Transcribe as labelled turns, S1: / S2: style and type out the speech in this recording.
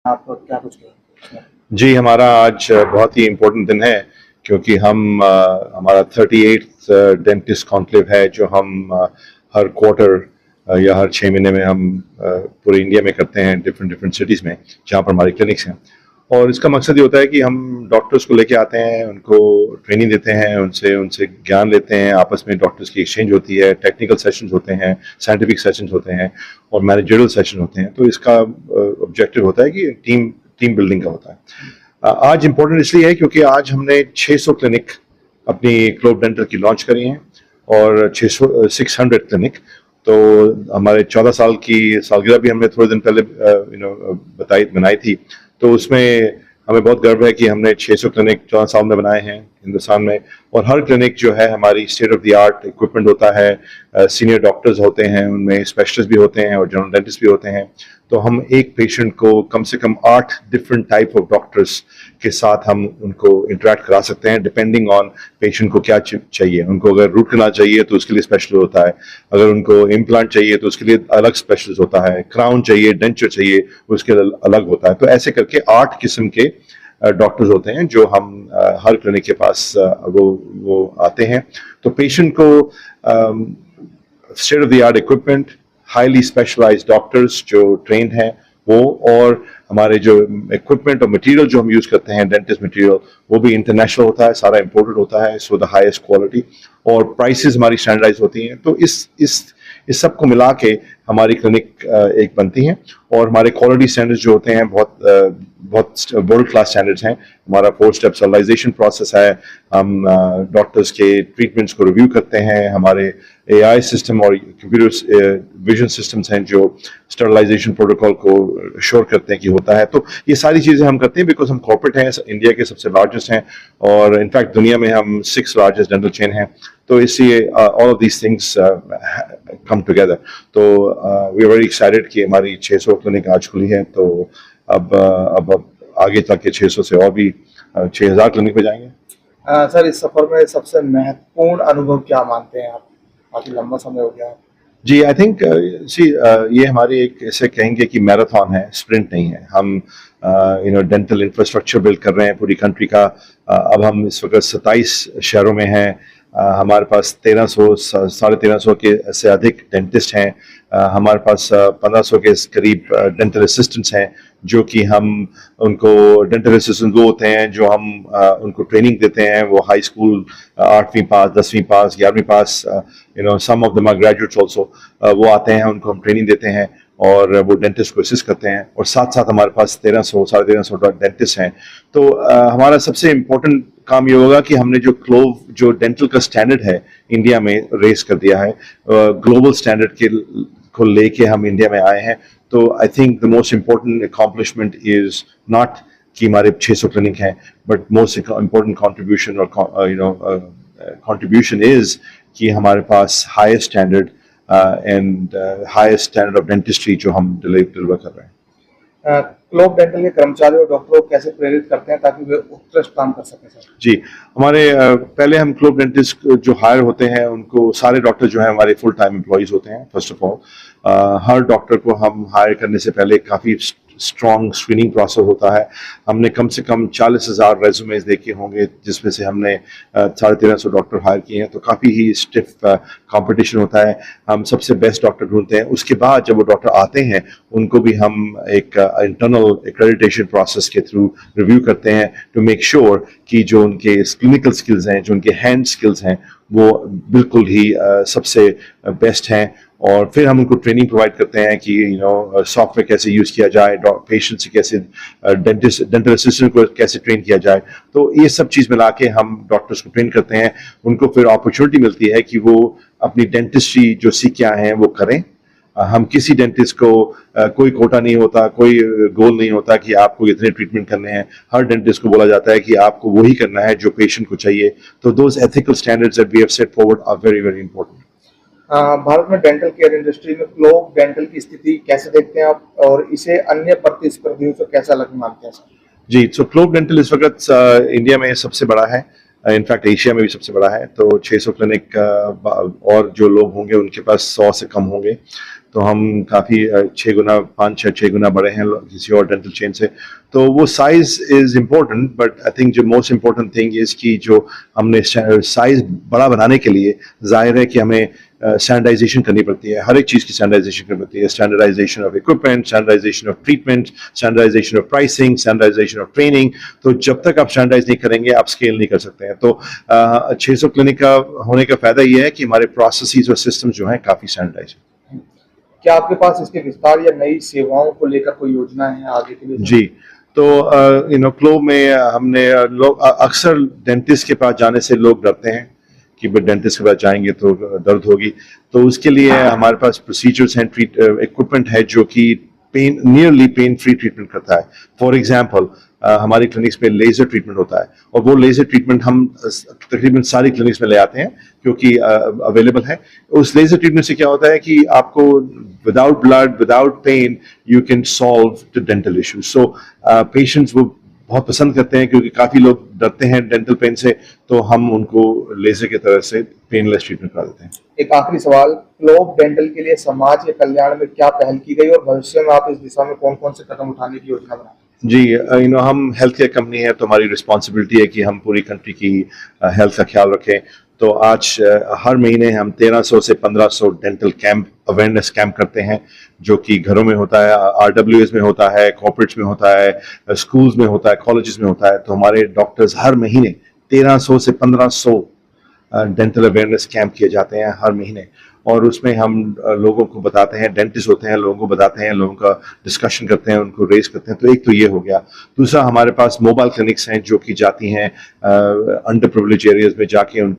S1: आप क्या कुछ कहें?
S2: जी, हमारा आज बहुत ही इम्पोर्टेंट दिन है क्योंकि हमारा 38th डेंटिस्ट कॉन्क्लेव है जो हम हर क्वार्टर या हर 6 महीने में हम पूरे इंडिया में करते हैं, डिफरेंट डिफरेंट सिटीज़ में जहाँ पर हमारी क्लिनिक्स हैं। और इसका मकसद ये होता है कि हम डॉक्टर्स को लेके आते हैं, उनको ट्रेनिंग देते हैं, उनसे उनसे ज्ञान लेते हैं, आपस में डॉक्टर्स की एक्सचेंज होती है, टेक्निकल सेशंस होते हैं, साइंटिफिक सेशंस होते हैं और मैनेजरियल सेशन होते हैं। तो इसका ऑब्जेक्टिव होता है कि टीम बिल्डिंग का होता है। आज इम्पोर्टेंट इसलिए है क्योंकि आज हमने 600 क्लिनिक अपनी ग्लोब डेंटल की लॉन्च करी हैं और 600 क्लिनिक। तो हमारे 14 साल की सालगिरह भी हमने थोड़े दिन पहले बनाई थी। तो उसमें हमें बहुत गर्व है कि हमने 600 क्लिनिक 14 साल में बनाए हैं हिंदुस्तान में। और हर क्लिनिक जो है हमारी state of the art equipment होता है, सीनियर डॉक्टर्स होते हैं, उनमें स्पेशलिस्ट भी होते हैं और जनरल डेंटिस्ट भी होते हैं। तो हम एक पेशेंट को कम से कम 8 डिफरेंट टाइप ऑफ डॉक्टर्स के साथ हम उनको इंटरेक्ट करा सकते हैं डिपेंडिंग ऑन पेशेंट को क्या चाहिए। उनको अगर रूट कनाल चाहिए तो उसके लिए स्पेशलिस्ट होता है, अगर उनको इम्प्लांट चाहिए तो उसके लिए अलग स्पेशलिस्ट होता है, क्राउन चाहिए, डेंचर चाहिए, उसके लिए अलग होता है। तो ऐसे करके 8 किस्म के डॉक्टर्स होते हैं जो हम हर क्लिनिक के पास वो आते हैं। तो पेशेंट को state of the art equipment, highly specialised doctors जो ट्रेंड हैं वो, और हमारे जो इक्विपमेंट और मटेरियल जो हम यूज करते हैं डेंटिस्ट मटेरियल वो भी इंटरनेशनल होता है, सारा इंपोर्टेड होता है, सो द हाईएस्ट क्वालिटी, और प्राइसेस हमारी स्टैंडर्डाइज होती हैं। तो इस सब को मिला के हमारी क्लिनिक एक बनती हैं। और हमारे क्वालिटी स्टैंडर्ड्स जो होते हैं बहुत वर्ल्ड क्लास स्टैंडर्ड्स हैं। हमारा 4 स्टेप स्टरलाइजेशन प्रोसेस है, हम डॉक्टर्स के ट्रीटमेंट्स को रिव्यू करते हैं, हमारे एआई सिस्टम और कंप्यूटर विजन सिस्टम्स हैं जो स्टरलाइजेशन प्रोटोकॉल को श्योर करते हैं कि होता है। तो ये सारी चीज़ें हम करते हैं बिकॉज हम कॉर्पोरेट हैं, इंडिया के सबसे लार्जेस्ट हैं और इनफैक्ट दुनिया में हम 6 लार्जेस्ट डेंटल चेन हैं। तो इसलिए all of these things come together. तो वी आर वेरी एक्साइटेड कि हमारी 600 क्लिनिक आज खुली है। तो अब आगे तक के 600 से और भी 6000 क्लिनिक पे जाएंगे।
S1: सर, इस सफर में सबसे महत्वपूर्ण अनुभव क्या मानते हैं आप? काफी लंबा समय हो गया।
S2: जी, आई थिंक ये हमारी एक ऐसे कहेंगे कि मैराथन है, स्प्रिंट नहीं है। हम डेंटल इंफ्रास्ट्रक्चर बिल्ड कर रहे हैं पूरी कंट्री का। अब हम इस वक्त 27 शहरों में हैं। हमारे पास 1300 के से अधिक डेंटिस्ट हैं। हमारे पास 1500 के करीब डेंटल असिस्टेंट्स हैं जो कि हम उनको डेंटल असिस्टेंट वो होते हैं जो हम उनको ट्रेनिंग देते हैं। वो हाई स्कूल 8वीं पास, 10वीं पास, 11वीं pass, some of them are graduates also, वो आते हैं, उनको हम ट्रेनिंग देते हैं और वो डेंटिस्ट को असिस्ट करते हैं। और साथ साथ हमारे पास 1300 डेंटिस्ट हैं। तो हमारा सबसे इम्पोर्टेंट काम ये होगा कि हमने जो डेंटल का स्टैंडर्ड है इंडिया में रेस कर दिया है, ग्लोबल स्टैंडर्ड को लेके हम इंडिया में आए हैं। तो I think the most important accomplishment is not कि हमारे 600 क्लिनिक हैं, but most important contribution is कि हमारे पास highest standard and highest standard of dentistry जो हम डिलीवर कर रहे हैं।
S1: ग्लोब डेंटल के कर्मचारी और डॉक्टरों को कैसे प्रेरित करते हैं ताकि वे उत्कृष्ट काम कर सकें सर?
S2: जी, हमारे पहले हम ग्लोब डेंटिस्ट जो हायर होते हैं उनको, सारे डॉक्टर जो हैं हमारे फुल टाइम एम्प्लॉइज होते हैं। First of all her doctor को हम हायर करने से पहले काफ़ी स्ट्रॉन्ग स्क्रीनिंग प्रोसेस होता है। हमने कम से कम 40,000 रेज्यूमेज देखे होंगे जिसमें से हमने 1350 डॉक्टर हायर किए हैं। तो काफ़ी ही स्टिफ कंपटीशन होता है। हम सबसे बेस्ट डॉक्टर ढूंढते हैं। उसके बाद जब वो डॉक्टर आते हैं उनको भी हम एक इंटरनल एक्रेडिटेशन प्रोसेस के थ्रू रिव्यू करते हैं टू मेक श्योर कि जो उनके क्लिनिकल स्किल्स हैं, जो उनके हैंड स्किल्स हैं, वो बिल्कुल ही सबसे बेस्ट हैं। और फिर हम उनको ट्रेनिंग प्रोवाइड करते हैं कि सॉफ्टवेयर कैसे यूज़ किया जाए, पेशेंट से कैसे, डेंटल असिस्टेंट को कैसे ट्रेन किया जाए। तो ये सब चीज़ मिला के हम डॉक्टर्स को ट्रेन करते हैं। उनको फिर अपॉर्चुनिटी मिलती है कि वो अपनी डेंटिस्ट्री जो सीख के आए हैं वो करें। हम किसी डेंटिस्ट को कोई कोटा नहीं होता, कोई गोल नहीं होता कि आपको इतने ट्रीटमेंट करने हैं। हर डेंटिस्ट को बोला जाता है कि आपको वही करना है जो पेशेंट को चाहिए। तो those ethical standards that we have set forward are very very important.
S1: Bharat में डेंटल केयर इंडस्ट्री में ग्लोब डेंटल की स्थिति कैसे देखते हैं आप, और इसे अन्य प्रतिस्पर्धियों से कैसा अलग मानते हैं सर?
S2: जी, तो ग्लोब डेंटल इस वक्त इंडिया में सबसे बड़ा है। इनफैक्ट एशिया में भी सबसे बड़ा है। तो 600 क्लिनिक और जो लोग होंगे उनके पास 100 से कम होंगे। तो हम काफ़ी 6 गुना 5-6 गुना बड़े हैं किसी और डेंटल चेन से। तो वो size is important, but I think जो मोस्ट इम्पोर्टेंट थिंग इज़ कि जो हमने साइज बड़ा बनाने के लिए जाहिर है कि हमें स्टैंडर्डाइजेशन करनी पड़ती है। हर एक चीज़ की स्टैंडर्डाइजेशन करनी पड़ती है। Standardisation of equipment, standardisation of treatment, standardisation of pricing, standardisation of training. तो जब तक आप स्टैंडर्डाइज नहीं करेंगे आप स्केल नहीं कर सकते हैं। तो 600 क्लिनिक का होने का फ़ायदा ये है कि हमारे प्रोसेसेस और सिस्टम जो हैं काफ़ी स्टैंडर्डाइज हैं।
S1: क्या आपके पास इसके विस्तार या नई सेवाओं को लेकर कोई योजना है आगे के लिए?
S2: जी, तो क्लोव में हमने लोग अक्सर डेंटिस्ट के पास जाने से लोग डरते हैं कि भाई डेंटिस्ट के पास जाएंगे तो दर्द होगी। तो उसके लिए हमारे पास प्रोसीजर्स हैं, इक्विपमेंट है जो कि नियरली पेन फ्री ट्रीटमेंट करता है। फॉर एग्जांपल हमारी क्लिनिक्स में लेजर ट्रीटमेंट होता है और वो लेजर ट्रीटमेंट हम तकरीबन सारी क्लिनिक्स में ले आते हैं क्योंकि अवेलेबल है। उस लेजर ट्रीटमेंट से क्या होता है कि आपको without blood, without pain, you can solve the dental issues. So patients वो बहुत पसंद करते हैं क्योंकि काफ़ी लोग डरते हैं डेंटल पेन से, तो हम उनको लेजर की तरह से पेनलेस ट्रीटमेंट करा देते हैं।
S1: एक आखिरी सवाल, क्लोव डेंटल के लिए समाज के कल्याण में क्या पहल की गई और भविष्य में आप इस दिशा में कौन कौन से कदम उठाने की योजना बनाए?
S2: जी, हम हेल्थ केयर कंपनी है तो हमारी रिस्पॉन्सिबिलिटी है कि हम पूरी कंट्री की हेल्थ का ख्याल रखें। तो आज हर महीने हम 1300 से 1500 डेंटल कैंप, अवेयरनेस कैंप करते हैं, जो कि घरों में होता है, RWS में होता है, कॉर्पोरेट्स में होता है, स्कूल्स में होता है, कॉलेजेस में होता है। तो हमारे डॉक्टर्स हर महीने 1300 से 1500 डेंटल अवेयरनेस कैंप किए जाते हैं हर महीने, और उसमें हम लोगों को बताते हैं, डेंटिस्ट होते हैं, लोगों को बताते हैं, लोगों का डिस्कशन करते हैं, उनको रेज करते हैं। तो एक तो ये हो गया। दूसरा, हमारे पास मोबाइल क्लिनिक्स हैं जो कि जाती हैं अंडर प्रिविलेज एरियाज में जाके